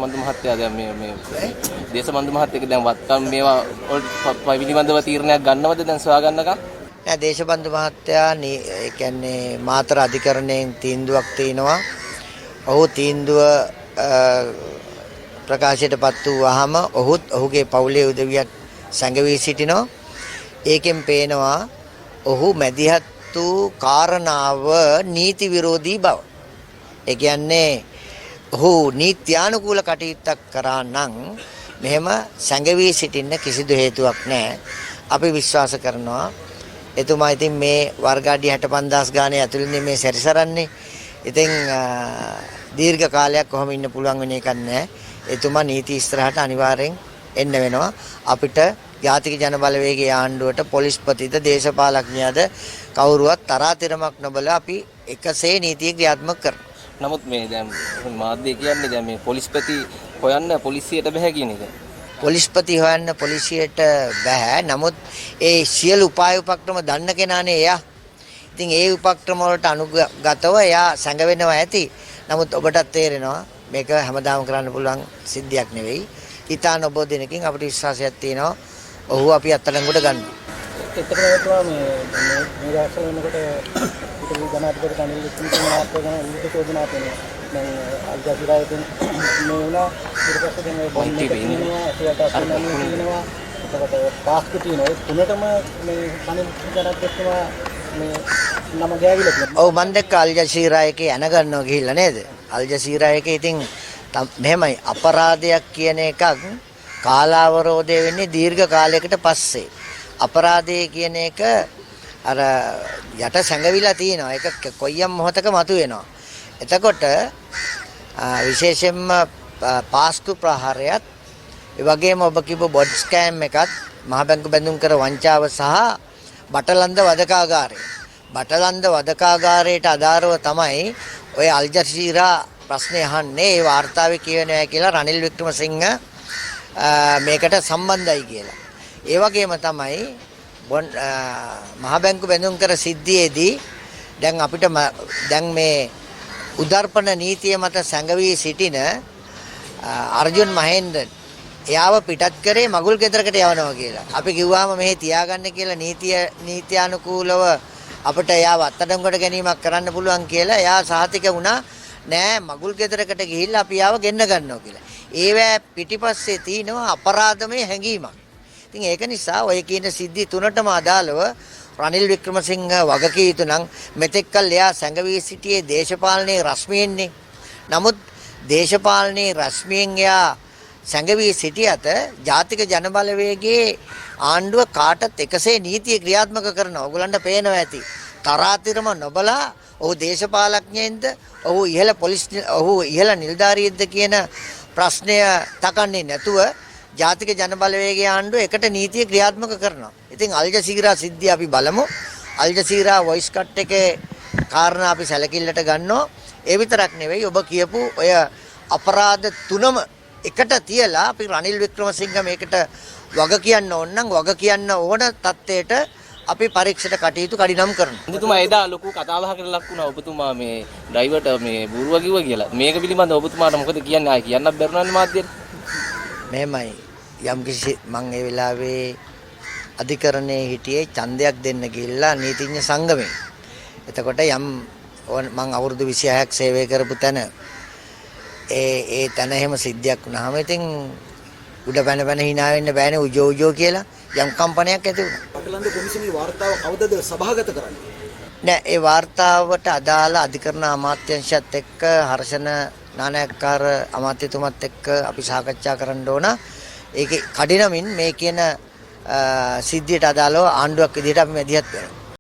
දේශබන්දු මහත්තයා දැන් මේ දේශබන්දු මහත්තයෙක් දැන් වත්කම් මේවා පිළිබඳව තීරණයක් ගන්නවද දැන් සොයා ගන්නකම්? නෑ දේශබන්දු මහත්තයා ඒ කියන්නේ මාතර අධිකරණයෙන් තීන්දුවක් තිනවා. ඔහු තීන්දුව ප්‍රකාශයටපත් වූවහම ඔහුත් ඔහුගේ පවුලේ උදවියත් සංගවී සිටිනවා. ඒකෙන් පේනවා ඔහු මැදිහත් වූ කාරණාව නීති විරෝධී බව. ඒ කියන්නේ ඔහු නීත්‍යානුකූල කටයුත්තක් කරා නම් මෙහෙම සංගවී සිටින්න කිසිදු හේතුවක් නැහැ. අපි විශ්වාස කරනවා එතුමා ඉතින් මේ වර්ගාඩි 65000 ගානේ ඇතුළේ මේ සැරිසරන්නේ. ඉතින් දීර්ඝ කාලයක් කොහොම ඉන්න පුළුවන් වෙන එකක් නැහැ. එතුමා නීති ඉස්සරහට අනිවාර්යෙන් එන්න වෙනවා. අපිට ජාතික ජන බලවේගයේ ආණ්ඩුවට පොලිස්පතිද දේශපාලඥයාද කවුරුවත් තරාතිරමක් නොබල අපි එකසේ නීතිය ක්‍රියාත්මක කරනවා. නමුත් මේ දැන් මාධ්‍ය කියන්නේ දැන් මේ පොලිස්පති හොයන්න පොලිසියට බෑ කියන එක. පොලිස්පති හොයන්න පොලිසියට බෑ. නමුත් ඒ සියලු උපාය උපක්‍රම දන්න කෙනානේ එයා. ඉතින් ඒ උපක්‍රම වලට අනුගතව එයා සංගවෙනවා ඇති. නමුත් ඔබටත් තේරෙනවා මේක හැමදාම කරන්න පුළුවන් සිද්ධියක් නෙවෙයි. ඊටාන ඔබ දිනකින් අපිට විශ්වාසයක් තියෙනවා ඔහු අපි අත්අඩංගුවට ගන්නවා. එතකොට මේ දැක්සල වෙනකොට ඉතින් ජනාධිපති රනිල් වික්‍රමසිංහ ගැන විවිධ චෝදනා කරනවා. දැන් අල්ජසීරාවෙන් මේ වුණා ඊට පස්සේ දැන් බොන්ටි වෙනවා ඒකට අසුනනවා එතකොට පාස්කු තියෙනවා ඒ තුනටම මේ රනිල් ජනාධිපතිතුමා මේ නම ගෑවිලා තියෙනවා. ඔව් මම දැක්ක අල්ජසීරා එකේ යන ගන්නවා ගිහිල්ලා නේද? අල්ජසීරා එකේ ඉතින් මෙහෙමයි අපරාධයක් කියන එකක් කාලාවරෝධය වෙන්නේ දීර්ඝ කාලයකට පස්සේ. අපරාධය කියන එක අර යට සැඟවිලා තියෙනවා. ඒක කොයියම් මොහතක මතුවෙනවා. එතකොට විශේෂයෙන්ම පාස්කු ප්‍රහාරයත් ඒ වගේම ඔබ කිව්ව බොඩ් ස්කෑම් එකත් මහ බැංකු බැඳුම් කර වංචාව සහ බටලන්ද වදකාගාරය. බටලන්ද වදකාගාරයට අදාළව තමයි ඔය අල්ජසීරා ප්‍රශ්නේ අහන්නේ. ඒ වාර්තාවේ කියවෙනවා කියලා රනිල් වික්‍රමසිංහ මේකට සම්බන්ධයි කියලා. ඒ වගේම තමයි මහ බැංකු බැඳුම් කර සිද්ධියේදී දැන් අපිට දැන් මේ උදර්පණ නීතිය මත සංගවී සිටින අර්ජුන් මහේන්ද්‍රන් එයාව පිටත් කරේ මගුල් ගෙදරකට යවනවා කියලා. අපි කිව්වාම මෙහි තියාගන්න කියලා නීත්‍යානුකූලව අපිට එයාව අත්අඩංගුවට ගැනීමක් කරන්න පුළුවන් කියලා එයා සහතික වුණා. නෑ මගුල් ගෙදරකට ගිහිල්ලා අපි ආව ගෙන්න ගන්නවා කියලා. ඒවැ පිටිපස්සේ තියෙනවා අපරාධමය හැඟීමක්. ඉතින් ඒක නිසා ඔය කියන සිද්ධි තුනටම අදාළව රනිල් වික්‍රමසිංහ වගකී යුතු නම් මෙතෙක්කල් එයා සංගවී සිටියේ දේශපාලනයේ රශ්මියෙන්නේ. නමුත් දේශපාලනයේ රශ්මියෙන් එයා සංගවී සිටියට ජාතික ජන බලවේගයේ ආණ්ඩුව කාටත් එකසේ නීතිය ක්‍රියාත්මක කරනවා. ඔයගලන්ට පේනවා ඇති. තරාතිරම නොබලා ඔහු දේශපාලඥයෙන්ද ඔහු ඉහළ නිලධාරියෙක්ද කියන ප්‍රශ්නය තකන්නේ නැතුව ජාතික ජන බලවේගයේ ආණ්ඩුව එකට නීතිය ක්‍රියාත්මක කරනවා. ඉතින් අල්ජසීරා සිද්ධිය අපි බලමු. අල්ජසීරා වොයිස් කට් එකේ කාරණා අපි සැලකිල්ලට ගන්නවා. ඒ විතරක් නෙවෙයි ඔබ කියපු ඔය අපරාධ තුනම එකට තියලා අපි රනිල් වික්‍රමසිංහ මේකට වග කියන්න ඕන නම් වග කියන්න ඕන තත්ත්වයට අපි පරීක්ෂණ කටයුතු කඩිනම් කරනවා. ඔබතුමා එදා ලොකු කතාබහකට ලක් වුණා. ඔබතුමා මේ ඩ්‍රයිවර්ට මේ බූරුව කිව්වා කියලා. මේක පිළිබඳව ඔබතුමාට මොකද කියන්නේ? ආයි කියන්නත් බැරුණානේ මාධ්‍යට. මෙහෙමයි යම්කිසි මං ඒ වෙලාවේ අධිකරණයේ හිටියේ ඡන්දයක් දෙන්න ගිහිල්ලා නීතිඥ සංගමේ. එතකොට මං අවුරුදු 26ක් සේවය කරපු තැන ඒ තැන එහෙම සිද්ධියක් වුණාම ඉතින් උඩ පැන hina වෙන්න බෑනේ උජෝ කියලා යම් කම්පනයක් ඇති වුණා. පටලන්ද කොමිසමේ වාර්තාව කවදද සභාගත කරන්නේ? නෑ ඒ වාර්තාවට අදාළ අධිකරණ අමාත්‍යාංශයත් එක්ක හර්ෂණ නානායක්කාර අමාත්‍යතුමත් එක්ක අපි සාකච්ඡා කරන්න ඕන. ඒකේ කඩිනමින් මේ කියන සිද්ධියට අදාළව ආණ්ඩුවක් විදිහට අපි මැදිහත් වෙනවා.